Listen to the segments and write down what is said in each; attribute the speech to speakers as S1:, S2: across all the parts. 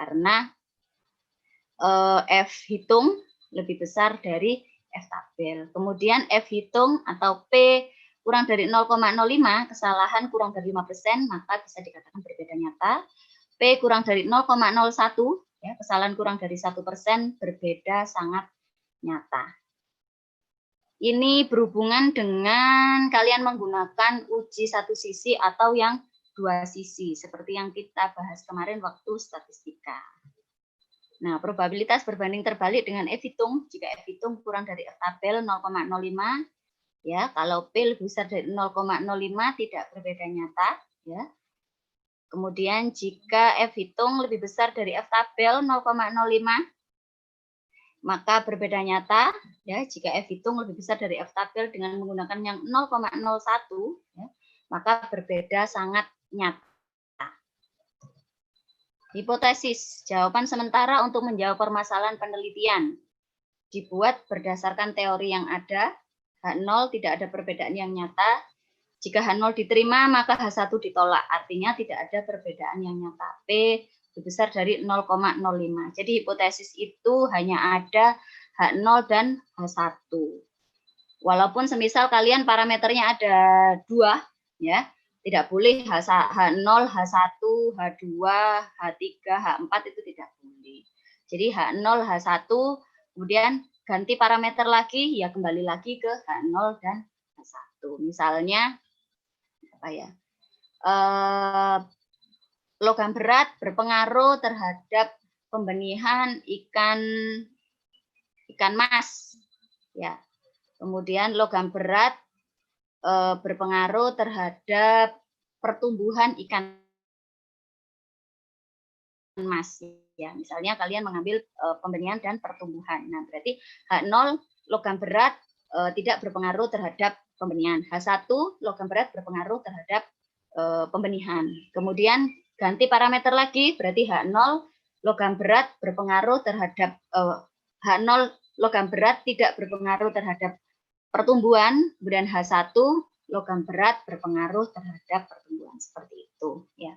S1: karena F hitung lebih besar dari F tabel. Kemudian F hitung atau P kurang dari 0,05, kesalahan kurang dari 5%, maka bisa dikatakan berbeda nyata. P kurang dari 0,01, ya, kesalahan kurang dari 1%, berbeda sangat nyata. Ini berhubungan dengan kalian menggunakan uji satu sisi atau yang dua sisi, seperti yang kita bahas kemarin waktu statistika. Nah, probabilitas berbanding terbalik dengan F hitung, jika F hitung kurang dari F tabel 0,05, ya, kalau P lebih besar dari 0,05 tidak berbeda nyata, ya. Kemudian jika F hitung lebih besar dari F tabel 0,05, maka berbeda nyata, ya, jika F hitung lebih besar dari F tabel dengan menggunakan yang 0,01, ya, maka berbeda sangat nyata. Hipotesis, jawaban sementara untuk menjawab permasalahan penelitian. Dibuat berdasarkan teori yang ada, H0 tidak ada perbedaan yang nyata. Jika H0 diterima, maka H1 ditolak. Artinya tidak ada perbedaan yang nyata. P lebih besar dari 0,05. Jadi hipotesis itu hanya ada H0 dan H1. Walaupun semisal kalian parameternya ada 2, ya, tidak boleh H0, H1, H2, H3, H4 itu tidak boleh. Jadi H0, H1, kemudian ganti parameter lagi, ya kembali lagi ke H0 dan H1. Misalnya, apa ya? Logam berat berpengaruh terhadap pembenihan ikan mas, ya. Kemudian logam berat berpengaruh terhadap pertumbuhan ikan mas, ya. Misalnya kalian mengambil pembenihan dan pertumbuhan. Nah, berarti H0 logam berat tidak berpengaruh terhadap pembenihan. H1 logam berat berpengaruh terhadap pembenihan. Kemudian ganti parameter lagi, berarti H0 logam berat berpengaruh terhadap H0 logam berat tidak berpengaruh terhadap pertumbuhan, kemudian H1 logam berat berpengaruh terhadap pertumbuhan, seperti itu, ya.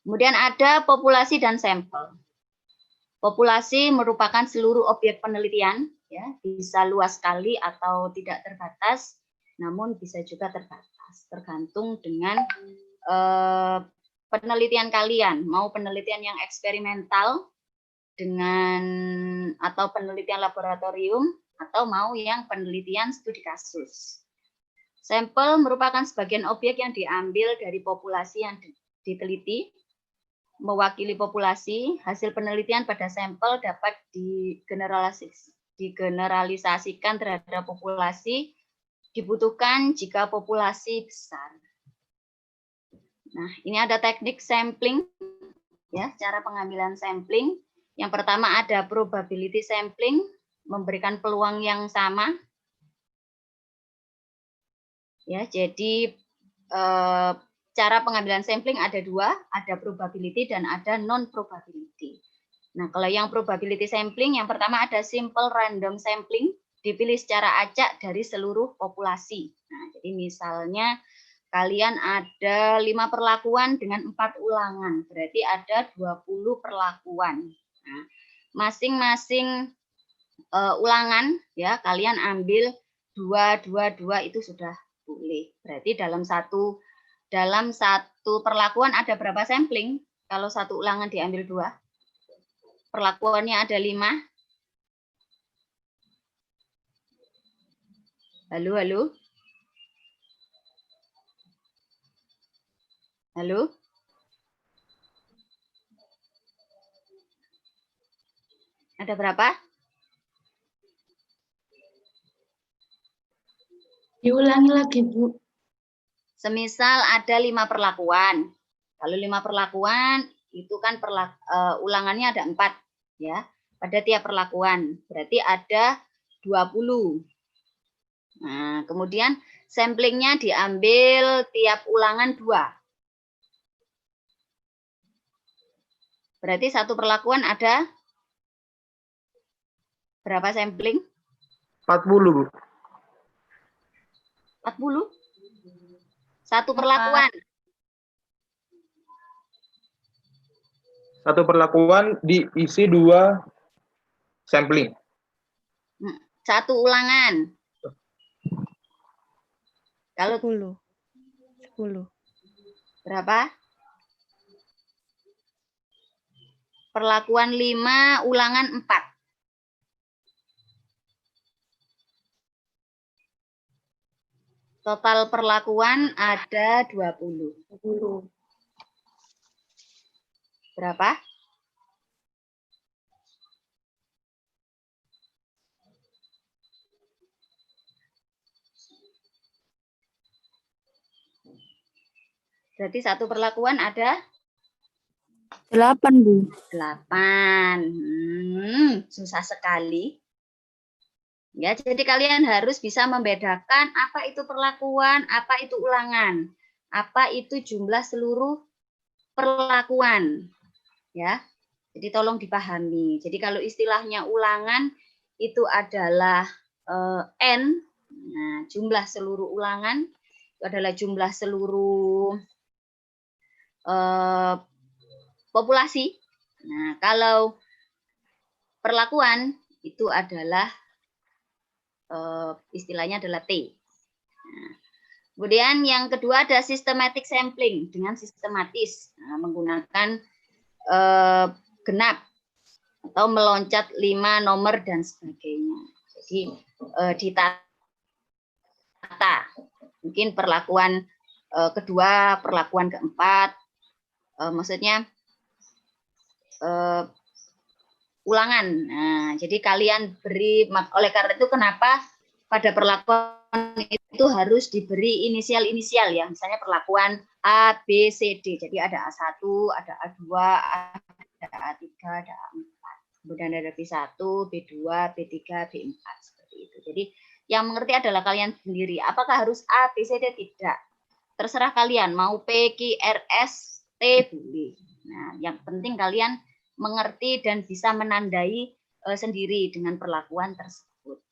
S1: Kemudian ada populasi dan sampel. Populasi merupakan seluruh objek penelitian, ya, bisa luas sekali atau tidak terbatas, namun bisa juga terbatas, tergantung dengan penelitian kalian, mau penelitian yang eksperimental dengan atau penelitian laboratorium, atau mau yang penelitian studi kasus. Sampel merupakan sebagian objek yang diambil dari populasi yang diteliti, mewakili populasi. Hasil penelitian pada sampel dapat digeneralisasikan terhadap populasi, dibutuhkan jika populasi besar. Nah, ini ada teknik sampling, ya, cara pengambilan sampling. Yang pertama ada probability sampling, memberikan peluang yang sama. Ya, jadi cara pengambilan sampling ada dua, ada probability dan ada non-probability. Nah, kalau yang probability sampling, yang pertama ada simple random sampling, dipilih secara acak dari seluruh populasi. Nah, jadi misalnya kalian ada 5 perlakuan dengan 4 ulangan, berarti ada 20 perlakuan. Nah, masing-masing ulangan, ya, kalian ambil 2 itu sudah boleh. Berarti dalam satu perlakuan ada berapa sampling? Kalau satu ulangan diambil 2, perlakuannya ada 5. Halo, halo. Halo. Ada berapa?
S2: Diulangi lagi, Bu.
S1: Semisal ada 5 perlakuan. Kalau 5 perlakuan itu kan ulangannya ada 4, ya, pada tiap perlakuan. Berarti ada 20. Nah, kemudian samplingnya diambil tiap ulangan 2. Berarti satu perlakuan ada berapa sampling?
S3: 40, Bu.
S1: 40? Satu perlakuan.
S3: Satu perlakuan diisi 2 sampling.
S1: Satu ulangan. Kalau
S4: 10.
S1: berapa? Perlakuan 5, ulangan 4. Total perlakuan ada 20. Berapa? Berarti satu perlakuan ada
S2: 8, Bu.
S1: 8. Susah sekali. Ya, jadi kalian harus bisa membedakan apa itu perlakuan, apa itu ulangan, apa itu jumlah seluruh perlakuan. Ya. Jadi tolong dipahami. Jadi kalau istilahnya ulangan itu adalah N, nah, jumlah seluruh ulangan itu adalah jumlah seluruh populasi. Nah, kalau perlakuan itu adalah istilahnya adalah T. Nah, kemudian yang kedua ada systematic sampling dengan sistematis menggunakan genap atau meloncat 5 nomor dan sebagainya. Jadi ditata. Mungkin perlakuan kedua, perlakuan keempat, maksudnya ulangan. Nah, jadi kalian beri, oleh karena itu kenapa pada perlakuan itu harus diberi inisial-inisial ya. Misalnya perlakuan A, B, C, D. Jadi ada A1, ada A2, ada A3, ada A4. Kemudian ada B1, B2, B3, B4 seperti itu. Jadi yang mengerti adalah kalian sendiri. Apakah harus A, B, C, D? Tidak. Terserah kalian mau P, Q, R, S, T boleh. Nah, yang penting kalian mengerti dan bisa menandai sendiri dengan perlakuan tersebut.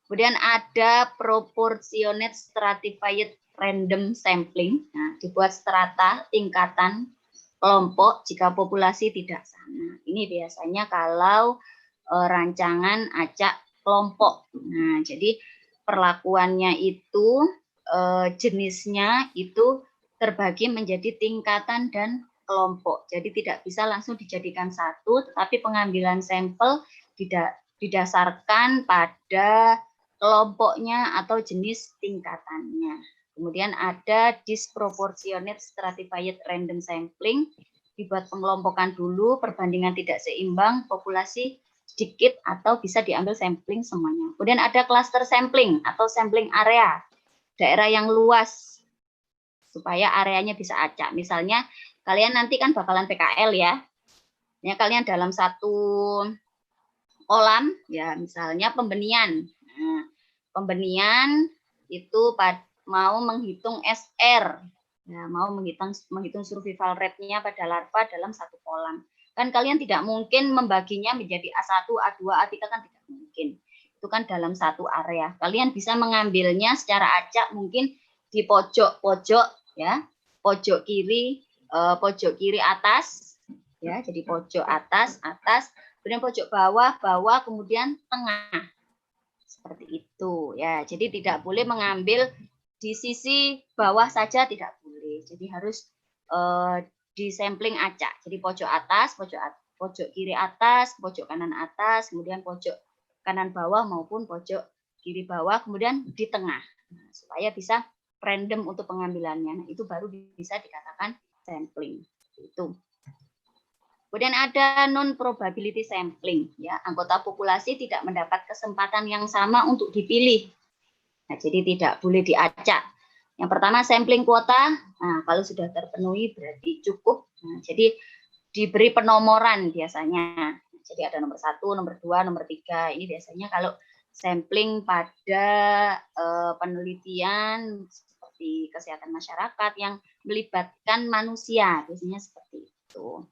S1: Kemudian ada proportionate stratified random sampling. Nah, dibuat strata, tingkatan, kelompok jika populasi tidak sama. Ini biasanya kalau rancangan acak kelompok. Nah, jadi perlakuannya itu jenisnya itu terbagi menjadi tingkatan dan kelompok. Jadi tidak bisa langsung dijadikan satu, tetapi pengambilan sampel didasarkan pada kelompoknya atau jenis tingkatannya. Kemudian ada disproportionate stratified random sampling, dibuat pengelompokan dulu, perbandingan tidak seimbang, populasi sedikit atau bisa diambil sampling semuanya. Kemudian ada cluster sampling atau sampling area, daerah yang luas supaya areanya bisa acak. Misalnya kalian nanti kan bakalan PKL ya. Ya kalian dalam satu kolam ya misalnya pembenihan. Nah, pembenihan itu mau menghitung SR. Ya, mau menghitung survival rate-nya pada larva dalam satu kolam. Kan kalian tidak mungkin membaginya menjadi A1, A2, A3 kan tidak mungkin. Itu kan dalam satu area. Kalian bisa mengambilnya secara acak mungkin di pojok-pojok ya. Pojok kiri atas ya, jadi pojok atas, kemudian pojok bawah, kemudian tengah. Seperti itu ya. Jadi tidak boleh mengambil di sisi bawah saja, tidak boleh. Jadi harus di sampling acak. Jadi pojok atas, pojok kiri atas, pojok kanan atas, kemudian pojok kanan bawah maupun pojok kiri bawah, kemudian di tengah. Nah, supaya bisa random untuk pengambilannya. Nah, itu baru bisa dikatakan sampling. Itu. Kemudian ada non probability sampling, ya, anggota populasi tidak mendapat kesempatan yang sama untuk dipilih. Nah, jadi tidak boleh diacak. Yang pertama sampling kuota, nah, kalau sudah terpenuhi berarti cukup. Nah, jadi diberi penomoran biasanya. Jadi ada nomor 1, nomor 2, nomor 3. Ini biasanya kalau sampling pada penelitian seperti kesehatan masyarakat yang melibatkan manusia, biasanya seperti itu.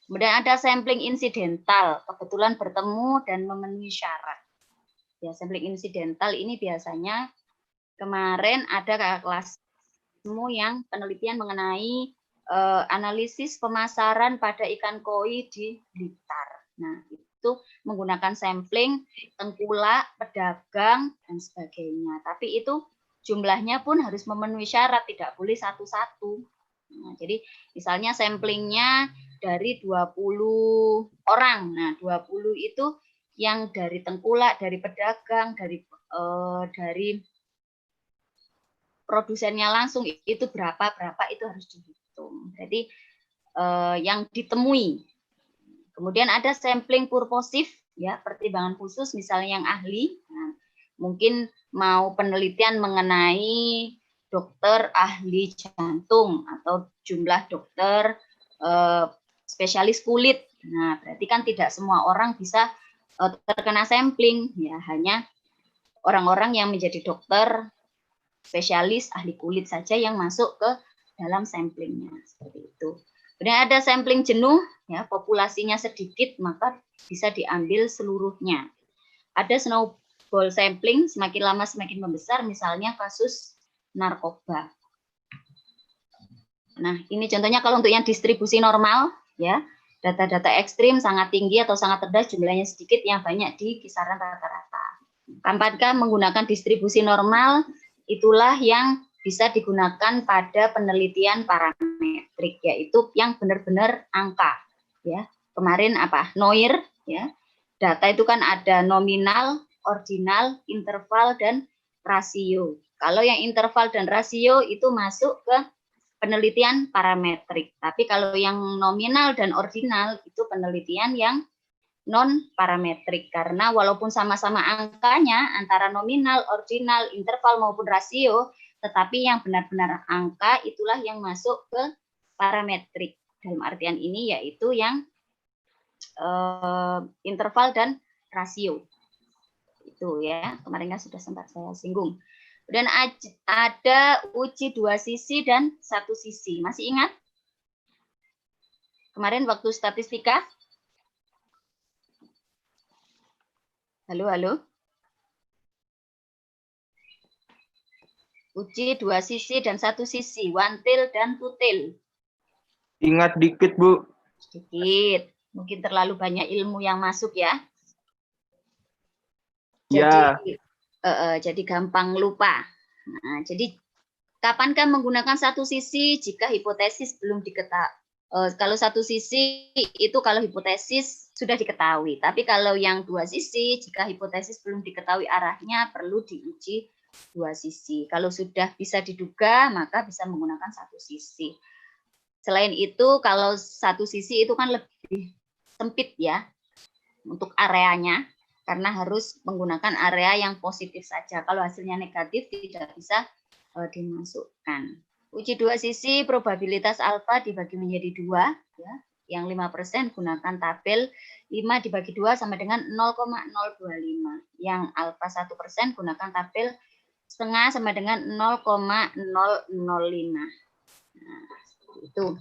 S1: Kemudian ada sampling insidental, kebetulan bertemu dan memenuhi syarat. Ya, sampling insidental ini biasanya kemarin ada kakak kelasmu yang penelitian mengenai analisis pemasaran pada ikan koi di Blitar. Nah, itu menggunakan sampling tengkulak, pedagang, dan sebagainya. Tapi itu jumlahnya pun harus memenuhi syarat, tidak boleh satu-satu. Nah, jadi misalnya samplingnya dari 20 orang. Nah, 20 itu yang dari tengkulak, dari pedagang, dari produsennya langsung itu berapa itu harus dihitung. Jadi yang ditemui. Kemudian ada sampling purposif, ya, pertimbangan khusus misalnya yang ahli. Nah, mungkin mau penelitian mengenai dokter ahli jantung atau jumlah dokter spesialis kulit. Nah, berarti kan tidak semua orang bisa terkena sampling, ya, hanya orang-orang yang menjadi dokter spesialis ahli kulit saja yang masuk ke dalam samplingnya, seperti itu. Kemudian ada sampling jenuh, ya, populasinya sedikit maka bisa diambil seluruhnya. Ada snowball sampling, semakin lama semakin membesar, misalnya kasus narkoba. Nah, ini contohnya kalau untuk yang distribusi normal, ya, data-data ekstrim sangat tinggi atau sangat rendah, jumlahnya sedikit, yang banyak di kisaran rata-rata. Kapankah menggunakan distribusi normal? Itulah yang bisa digunakan pada penelitian parametrik, yaitu yang benar-benar angka, ya. Kemarin apa? Noir, ya. Data itu kan ada nominal, ordinal, interval, dan rasio. Kalau yang interval dan rasio itu masuk ke penelitian parametrik. Tapi kalau yang nominal dan ordinal itu penelitian yang non parametrik, karena walaupun sama-sama angkanya antara nominal, ordinal, interval maupun rasio, tetapi yang benar-benar angka itulah yang masuk ke parametrik. Dalam artian ini yaitu yang interval dan rasio. Itu, ya, kemarin kan sudah sempat saya singgung. Dan ada uji 2 sisi dan 1 sisi. Masih ingat? Kemarin waktu statistika? Halo? Uji 2 sisi dan 1 sisi, one tail dan two tail.
S3: Ingat dikit, Bu.
S1: Sedikit. Mungkin terlalu banyak ilmu yang masuk, ya.
S3: Ya.
S1: Jadi gampang lupa. Nah, jadi kapankah menggunakan 1 sisi jika hipotesis belum diketahui? Kalau 1 sisi itu kalau hipotesis sudah diketahui. Tapi kalau yang 2 sisi, jika hipotesis belum diketahui arahnya, perlu diuji 2 sisi. Kalau sudah bisa diduga, maka bisa menggunakan 1 sisi. Selain itu, kalau 1 sisi itu kan lebih sempit, ya, untuk areanya, karena harus menggunakan area yang positif saja. Kalau hasilnya negatif, tidak bisa dimasukkan. Uji 2 sisi, probabilitas alfa dibagi menjadi 2, ya. Yang 5% gunakan tabel 5 dibagi 2 sama dengan 0,025. Yang alfa 1% gunakan tabel setengah sama dengan 0,005. Nah, itu.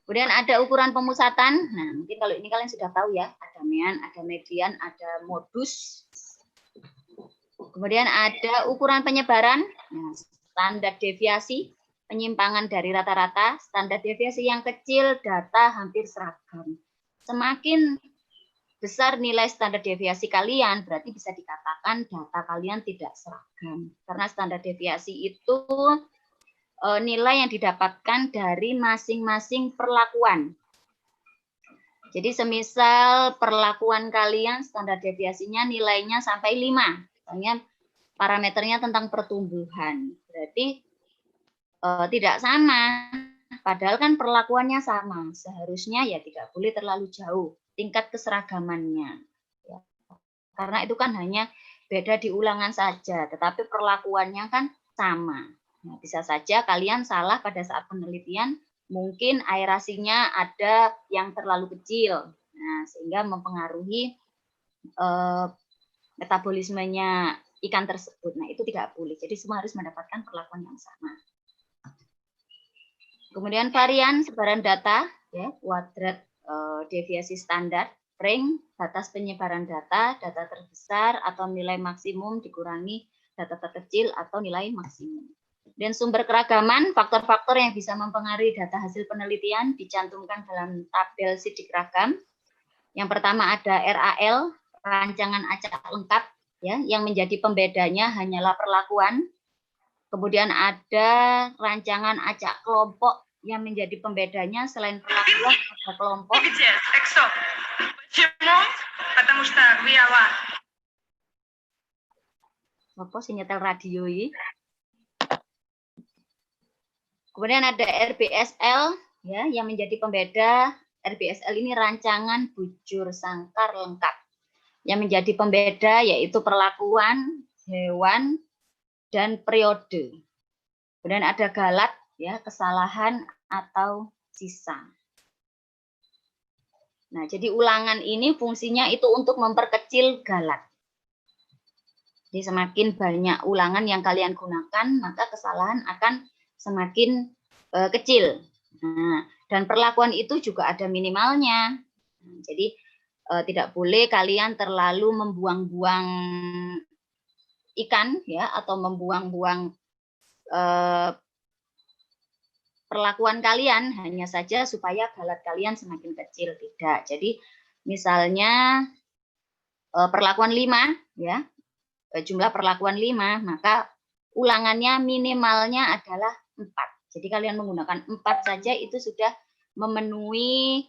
S1: Kemudian ada ukuran pemusatan. Nah, mungkin kalau ini kalian sudah tahu, ya. Ada mean, ada median, ada modus. Kemudian ada ukuran penyebaran. Nah, standar deviasi, penyimpangan dari rata-rata, standar deviasi yang kecil, data hampir seragam. Semakin besar nilai standar deviasi kalian, berarti bisa dikatakan data kalian tidak seragam. Karena standar deviasi itu nilai yang didapatkan dari masing-masing perlakuan. Jadi semisal perlakuan kalian standar deviasinya nilainya sampai 5. Misalnya parameternya tentang pertumbuhan. Berarti tidak sama, padahal kan perlakuannya sama. Seharusnya ya tidak boleh terlalu jauh tingkat keseragamannya. Ya. Karena itu kan hanya beda di ulangan saja, tetapi perlakuannya kan sama. Nah, bisa saja kalian salah pada saat penelitian, mungkin aerasinya ada yang terlalu kecil, nah, sehingga mempengaruhi metabolismenya ikan tersebut. Nah, itu tidak boleh. Jadi semua harus mendapatkan perlakuan yang sama. Kemudian varian sebaran data, ya, kuadrat deviasi standar, range, batas penyebaran data, data terbesar atau nilai maksimum dikurangi data terkecil atau nilai maksimum. Dan sumber keragaman, faktor-faktor yang bisa mempengaruhi data hasil penelitian dicantumkan dalam tabel sidik ragam. Yang pertama ada RAL, rancangan acak lengkap, ya, yang menjadi pembedanya hanyalah perlakuan. Kemudian ada rancangan acak kelompok yang menjadi pembedanya selain perlakuan ada kelompok. Apa sih nyetel radio ini? Kemudian ada RBSL, ya, yang menjadi pembeda. RBSL ini rancangan bujur sangkar lengkap. Yang menjadi pembeda yaitu perlakuan, hewan, dan periode. Kemudian ada galat, ya, kesalahan atau sisa. Nah, jadi ulangan ini fungsinya itu untuk memperkecil galat. Jadi semakin banyak ulangan yang kalian gunakan, maka kesalahan akan semakin kecil. Nah, dan perlakuan itu juga ada minimalnya. Nah, jadi tidak boleh kalian terlalu membuang-buang ikan, ya, atau membuang-buang perlakuan kalian hanya saja supaya galat kalian semakin kecil. Tidak. Jadi misalnya perlakuan 5, ya, jumlah perlakuan 5, maka ulangannya minimalnya adalah 4. Jadi kalian menggunakan 4 saja itu sudah memenuhi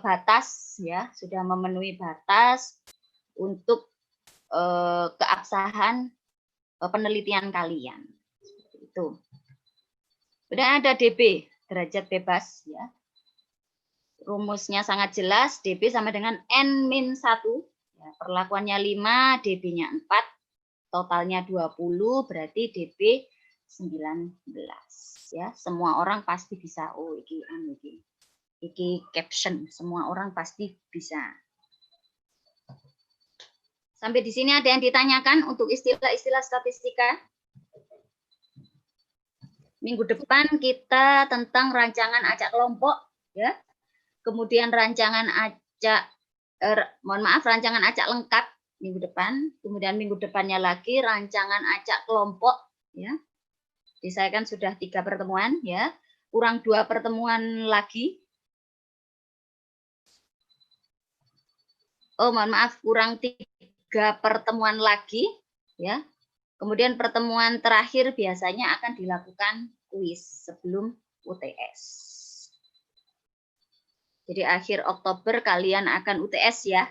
S1: batas, ya, sudah memenuhi batas untuk keabsahan penelitian kalian. Itu. Kemudian ada DB, derajat bebas, ya. Rumusnya sangat jelas, DB sama dengan N-1. Ya, perlakuannya 5, DB-nya 4, totalnya 20, berarti DB 19. Ya, semua orang pasti bisa. Oh, iki caption, semua orang pasti bisa. Sampai di sini ada yang ditanyakan untuk istilah-istilah statistika? Minggu depan kita tentang rancangan acak kelompok, ya. Kemudian rancangan acak rancangan acak lengkap minggu depan. Kemudian minggu depannya lagi rancangan acak kelompok, ya. Jadi saya kan sudah 3 pertemuan, ya, kurang 2 pertemuan lagi. Oh, mohon maaf, kurang 3 pertemuan lagi, ya. Kemudian pertemuan terakhir biasanya akan dilakukan kuis sebelum UTS. Jadi akhir Oktober kalian akan UTS, ya.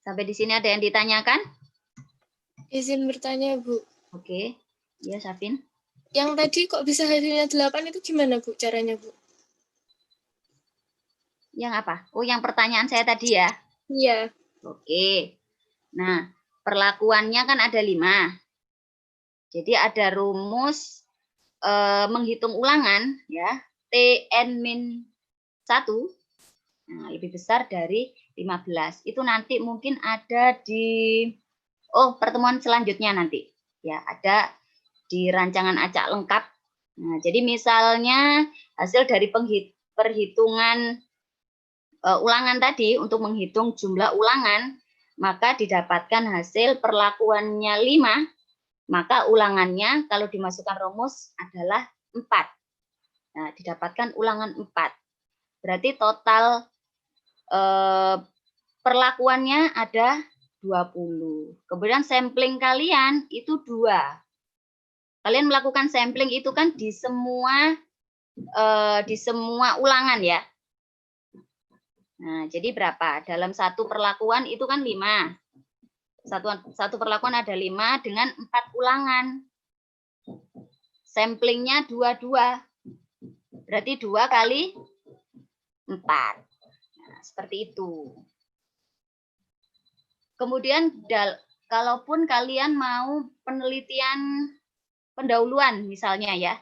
S1: Sampai di sini ada yang ditanyakan?
S4: Izin bertanya, Bu.
S1: Oke, ya, Safin.
S4: Yang tadi kok bisa hasilnya 8 itu gimana, Bu, caranya, Bu?
S1: Yang apa? Oh, yang pertanyaan saya tadi, ya?
S4: Iya.
S1: Oke. Nah, perlakuannya kan ada 5. Jadi ada rumus menghitung ulangan, ya, TN-1, nah, lebih besar dari 15. Itu nanti mungkin ada di pertemuan selanjutnya nanti, ya, ada di rancangan acak lengkap. Nah, jadi misalnya hasil dari perhitungan ulangan tadi untuk menghitung jumlah ulangan, maka didapatkan hasil perlakuannya 5, maka ulangannya kalau dimasukkan rumus adalah 4. Nah, didapatkan ulangan 4. Berarti total perlakuannya ada 20. Kemudian sampling kalian itu 2. Kalian melakukan sampling itu kan di semua ulangan, ya. Nah, jadi berapa? Dalam satu perlakuan itu kan 5. Satu perlakuan ada 5 dengan 4 ulangan. Samplingnya 22. Berarti 2 kali 4. Nah, seperti itu. Kemudian kalaupun kalian mau penelitian pendahuluan misalnya, ya.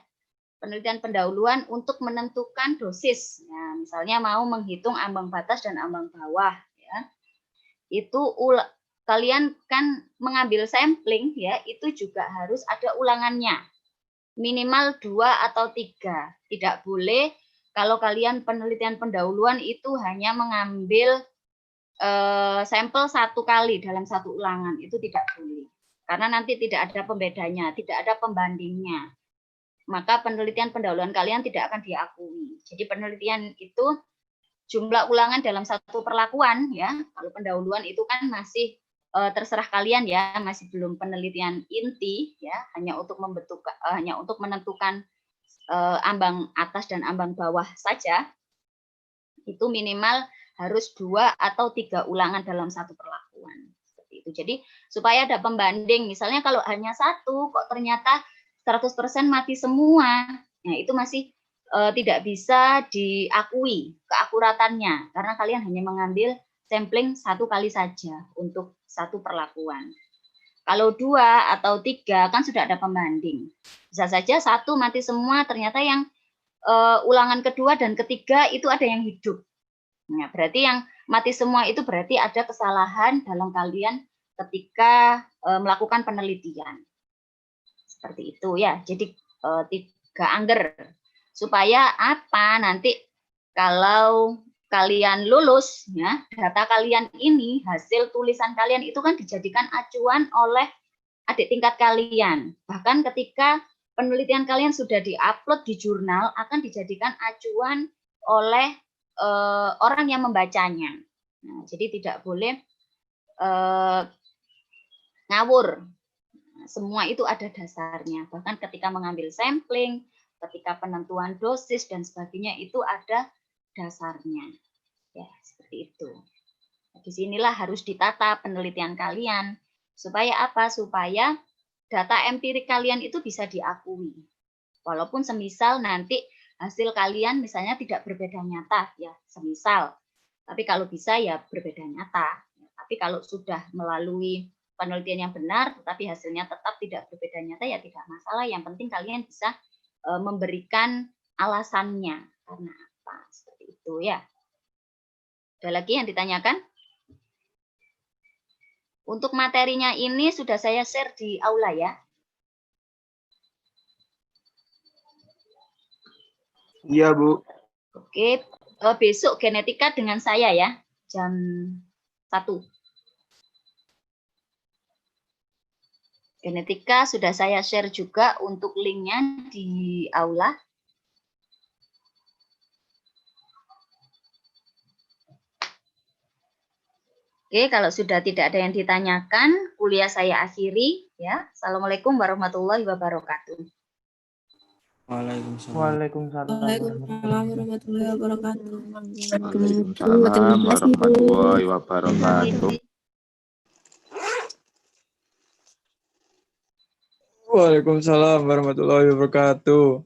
S1: Penelitian pendahuluan untuk menentukan dosis. Nah, misalnya mau menghitung ambang batas dan ambang bawah, ya. Itu kalian kan mengambil sampling, ya, itu juga harus ada ulangannya. Minimal 2 atau 3. Tidak boleh kalau kalian penelitian pendahuluan itu hanya mengambil sampel 1 kali dalam 1 ulangan. Itu tidak boleh. Karena nanti tidak ada pembedanya, tidak ada pembandingnya. Maka penelitian pendahuluan kalian tidak akan diakui. Jadi penelitian itu jumlah ulangan dalam satu perlakuan ya. Kalau pendahuluan itu kan masih terserah kalian ya, masih belum penelitian inti ya, hanya untuk menentukan ambang atas dan ambang bawah saja. Itu minimal harus 2 atau 3 ulangan dalam satu perlakuan. Seperti itu. Jadi supaya ada pembanding, misalnya kalau hanya 1 kok ternyata 100% mati semua. Nah, itu masih tidak bisa diakui keakuratannya karena kalian hanya mengambil sampling 1 kali saja untuk satu perlakuan. Kalau 2 atau 3 kan sudah ada pembanding. Bisa saja 1 mati semua, ternyata yang ulangan kedua dan ketiga itu ada yang hidup. Nah, berarti yang mati semua itu berarti ada kesalahan dalam kalian ketika melakukan penelitian. Seperti itu ya. Jadi 3 angger. Supaya apa? Nanti kalau kalian lulus ya, data kalian ini, hasil tulisan kalian itu kan dijadikan acuan oleh adik tingkat kalian. Bahkan ketika penelitian kalian sudah diupload di jurnal akan dijadikan acuan oleh orang yang membacanya. Nah, jadi tidak boleh ngawur. Semua itu ada dasarnya. Bahkan ketika mengambil sampling, ketika penentuan dosis dan sebagainya itu ada dasarnya. Ya, seperti itu. Disinilah harus ditata penelitian kalian. Supaya apa? Supaya data empirik kalian itu bisa diakui. Walaupun semisal nanti hasil kalian misalnya tidak berbeda nyata, ya semisal. Tapi kalau bisa ya berbeda nyata. Tapi kalau sudah melalui penelitian yang benar, tetapi hasilnya tetap tidak berbeda nyata, ya tidak masalah. Yang penting kalian bisa memberikan alasannya. Karena apa? Seperti itu ya. Ada lagi yang ditanyakan? Untuk materinya ini sudah saya share di aula ya.
S3: Iya, Bu.
S1: Oke, besok genetika dengan saya ya, jam 1. Genetika sudah saya share juga untuk linknya di aula. Oke, kalau sudah tidak ada yang ditanyakan, kuliah saya akhiri ya. Assalamualaikum warahmatullahi wabarakatuh.
S3: Waalaikumsalam.
S4: Waalaikumsalam warahmatullahi wabarakatuh.
S5: Waalaikumsalam warahmatullahi wabarakatuh.
S3: Waalaikumsalam warahmatullahi wabarakatuh.